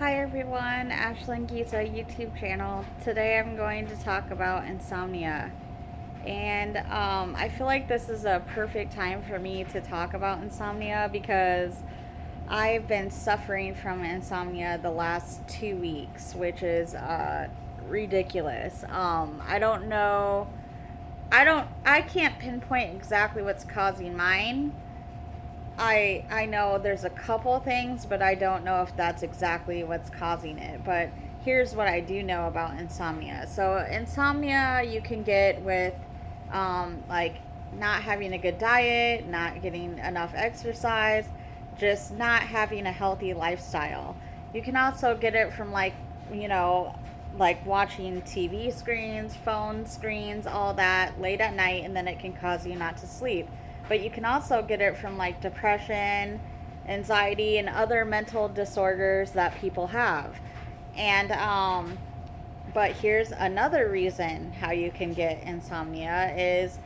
Hi everyone, Ashlyn Gita YouTube channel. Today I'm going to talk about insomnia. And I feel like this is a perfect time for me to talk about insomnia because I've been suffering from insomnia the last 2 weeks, which is ridiculous. I don't know. I can't pinpoint exactly what's causing mine. I know there's a couple things, but I don't know if that's exactly what's causing it. But here's what I do know about insomnia. So insomnia you can get with like not having a good diet, not getting enough exercise, just not having a healthy lifestyle. You can also get it from you know, like watching TV screens, phone screens, all that late at night, and then it can cause you not to sleep. But you can also get it from like depression, anxiety, and other mental disorders that people have. And but here's another reason how you can get insomnia is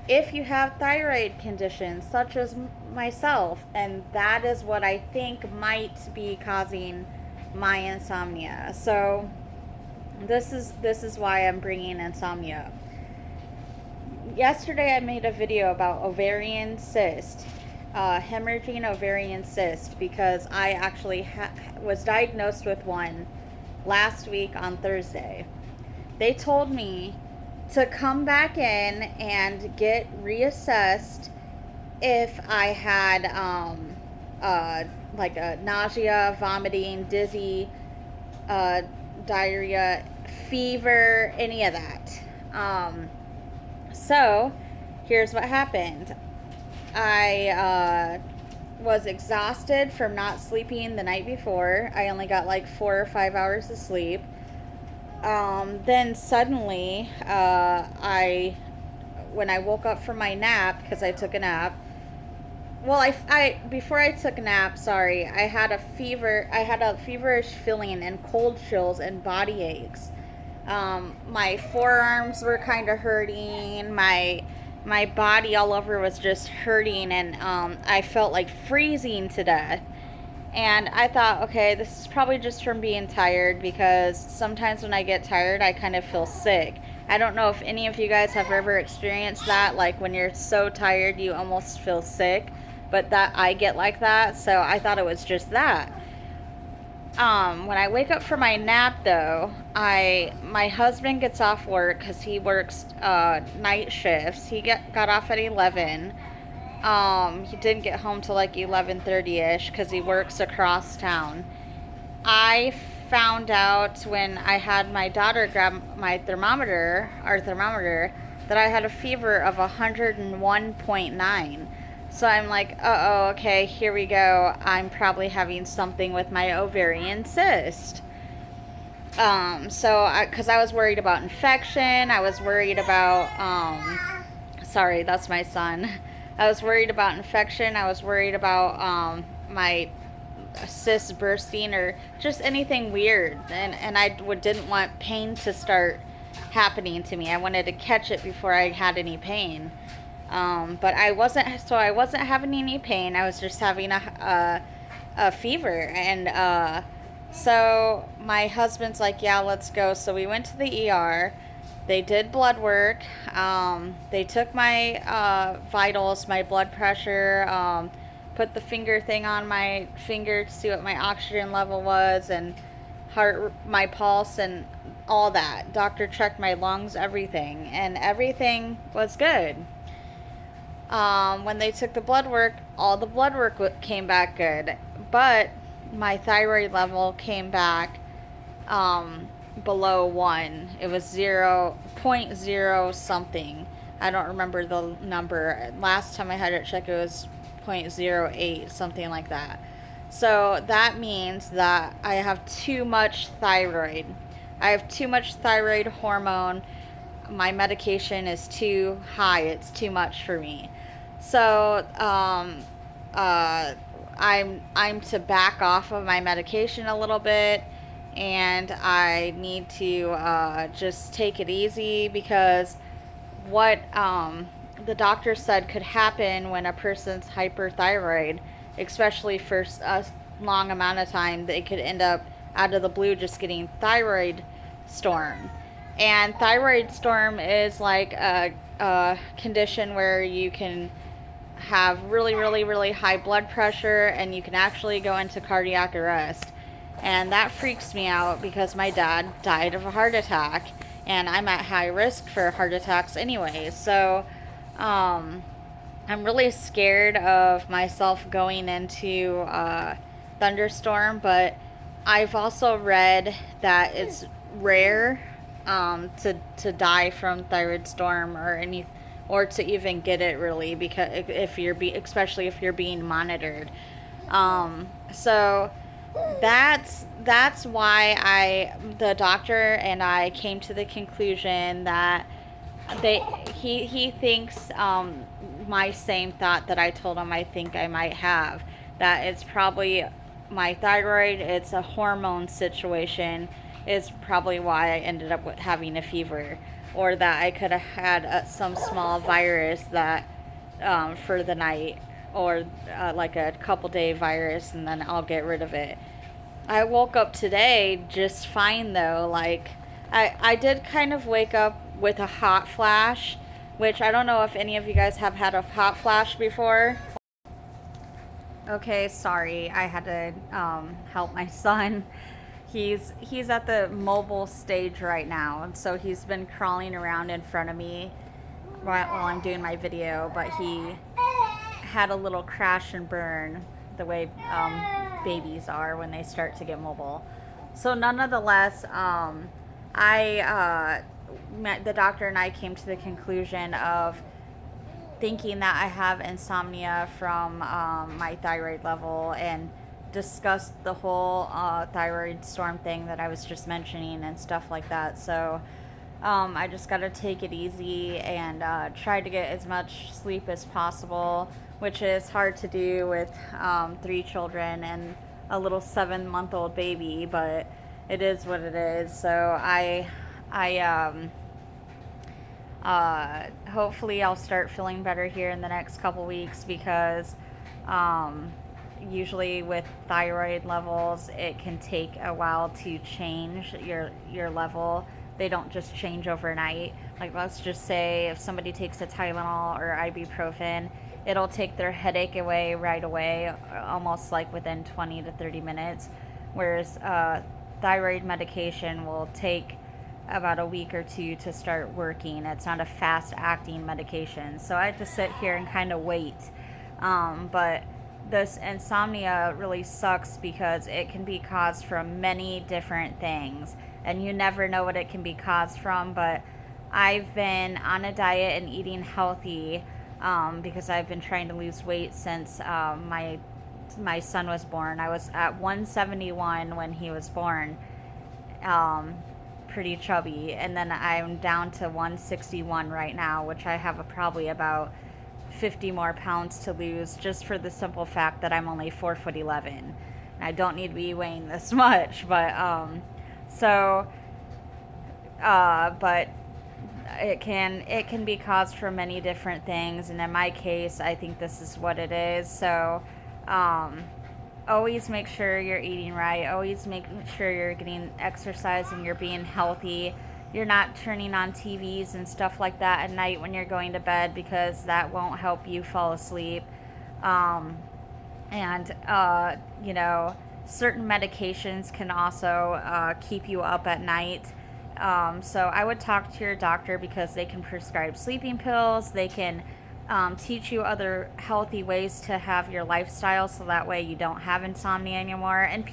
if you have thyroid conditions such as myself, and that is what I think might be causing my insomnia. So this is why I'm bringing insomnia up. Yesterday I made a video about ovarian cyst, hemorrhaging ovarian cyst, because I actually was diagnosed with one last week on Thursday. They told me to come back in and get reassessed if I had like a nausea, vomiting, dizzy, diarrhea, fever, any of that. So, here's what happened. I was exhausted from not sleeping the night before. I only got like 4 or 5 hours of sleep. Then suddenly, when I woke up from my nap, because I took a nap, well, before I took a nap, sorry, I had a fever. I had a feverish feeling and cold chills and body aches. My forearms were kind of hurting. My body all over was just hurting, and I felt like freezing to death. And I thought, okay, this is probably just from being tired, because sometimes when I get tired, I kind of feel sick. I don't know if any of you guys have ever experienced that, like when you're so tired you almost feel sick, but that I get like that, so I thought it was just that. When I wake up from my nap, though, my husband gets off work because he works night shifts. He got off at 11. He didn't get home till like 11:30ish because he works across town. I found out when I had my daughter grab our thermometer, that I had a fever of 101.9. So I'm like, uh-oh, okay, here we go. I'm probably having something with my ovarian cyst. Because I was worried about infection, I was worried about, sorry, that's my son. I was worried about infection, I was worried about my cyst bursting or just anything weird. And I didn't want pain to start happening to me. I wanted to catch it before I had any pain. But I wasn't having any pain. I was just having a fever. And so my husband's like, yeah, let's go. So we went to the ER. They did blood work. They took my vitals, my blood pressure, put the finger thing on my finger to see what my oxygen level was, and my pulse, and all that. Doctor checked my lungs, everything, and everything was good. When they took the blood work, all the blood work came back good, but my thyroid level came back below 1. It was 0.0 something. I don't remember the number. Last time I had it checked, it was 0.08, something like that. So that means that I have too much thyroid. I have too much thyroid hormone. My medication is too high. It's too much for me. So I'm to back off of my medication a little bit, and I need to just take it easy, because what the doctor said could happen when a person's hyperthyroid, especially for a long amount of time, they could end up out of the blue just getting thyroid storm. And thyroid storm is like a condition where you can have really, really, really high blood pressure and you can actually go into cardiac arrest. And that freaks me out because my dad died of a heart attack and I'm at high risk for heart attacks anyway. So, I'm really scared of myself going into a thunderstorm, but I've also read that it's rare to die from thyroid storm or to even get it really, because if especially if you're being monitored. So that's why the doctor and I came to the conclusion that he thinks my same thought that I told him I think I might have, that it's probably my thyroid, it's a hormone situation, is probably why I ended up with having a fever, or that I could have had some small virus that for the night, or like a couple day virus, and then I'll get rid of it. I woke up today just fine though. Like I did kind of wake up with a hot flash, which I don't know if any of you guys have had a hot flash before. Okay, sorry, I had to help my son. He's at the mobile stage right now, and so he's been crawling around in front of me while I'm doing my video, but he had a little crash and burn the way babies are when they start to get mobile. So nonetheless, the doctor and I came to the conclusion of thinking that I have insomnia from my thyroid level, and discussed the whole thyroid storm thing that I was just mentioning and stuff like that. So I just got to take it easy and try to get as much sleep as possible, which is hard to do with 3 children and a little 7-month-old baby, but it is what it is. So I hopefully I'll start feeling better here in the next couple weeks, because usually with thyroid levels it can take a while to change your level. They don't just change overnight. Like, let's just say if somebody takes a Tylenol or ibuprofen, it'll take their headache away right away, almost like within 20 to 30 minutes, whereas thyroid medication will take about a week or 2 to start working. It's not a fast acting medication, so I have to sit here and kind of wait. But this insomnia really sucks because it can be caused from many different things, and you never know what it can be caused from. But I've been on a diet and eating healthy because I've been trying to lose weight since my son was born. I was at 171 when he was born, pretty chubby, and then I'm down to 161 right now, which I have probably about 50 more pounds to lose, just for the simple fact that I'm only 4'11". And I don't need to be weighing this much, but but it can be caused from many different things, and in my case I think this is what it is. So always make sure you're eating right, always make sure you're getting exercise and you're being healthy. You're not turning on TVs and stuff like that at night when you're going to bed, because that won't help you fall asleep. Certain medications can also keep you up at night. So I would talk to your doctor, because they can prescribe sleeping pills. They can teach you other healthy ways to have your lifestyle, so that way you don't have insomnia anymore. And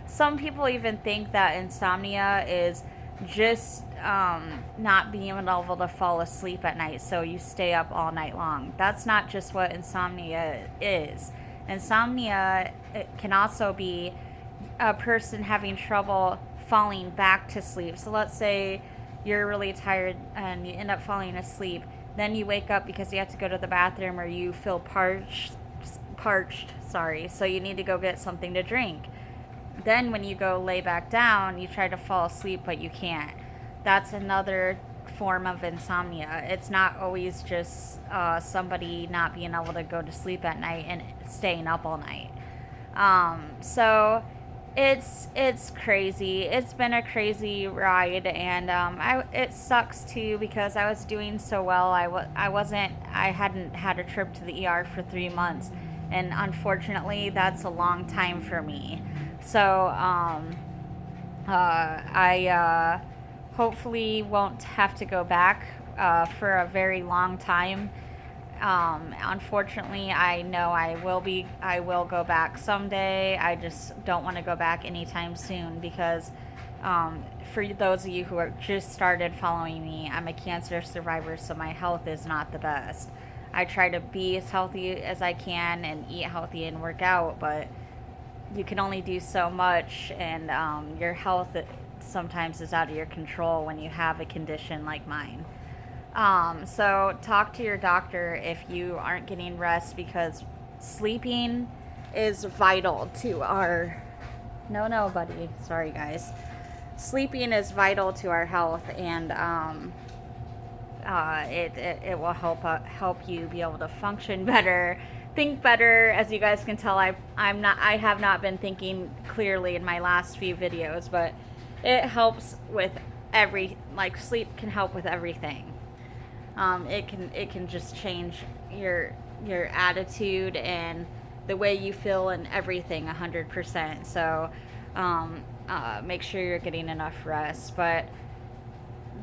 some people even think that insomnia is just not being able to fall asleep at night, so you stay up all night long. That's not just what insomnia is. Insomnia, it can also be a person having trouble falling back to sleep. So let's say you're really tired and you end up falling asleep. Then you wake up because you have to go to the bathroom, or you feel parched, so you need to go get something to drink. Then when you go lay back down, you try to fall asleep, but you can't. That's another form of insomnia. It's not always just somebody not being able to go to sleep at night and staying up all night. So It's crazy. It's been a crazy ride, and it sucks too because I was doing so well. I hadn't had a trip to the ER for 3 months, and unfortunately, that's a long time for me. So I hopefully won't have to go back for a very long time. Unfortunately, I know I will go back someday. I just don't want to go back anytime soon because, for those of you who are just started following me, I'm a cancer survivor, so my health is not the best. I try to be as healthy as I can and eat healthy and work out, but you can only do so much, and your health sometimes is out of your control when you have a condition like mine. So talk to your doctor if you aren't getting rest because sleeping is vital to our. No, no, buddy. Sorry, guys. Sleeping is vital to our health, and it will help you be able to function better, think better. As you guys can tell, I have not been thinking clearly in my last few videos, but it helps with sleep can help with everything. It can just change your attitude and the way you feel and everything 100%. So make sure you're getting enough rest. But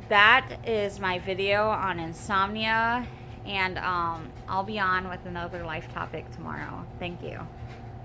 that is my video on insomnia, and I'll be on with another life topic tomorrow. Thank you.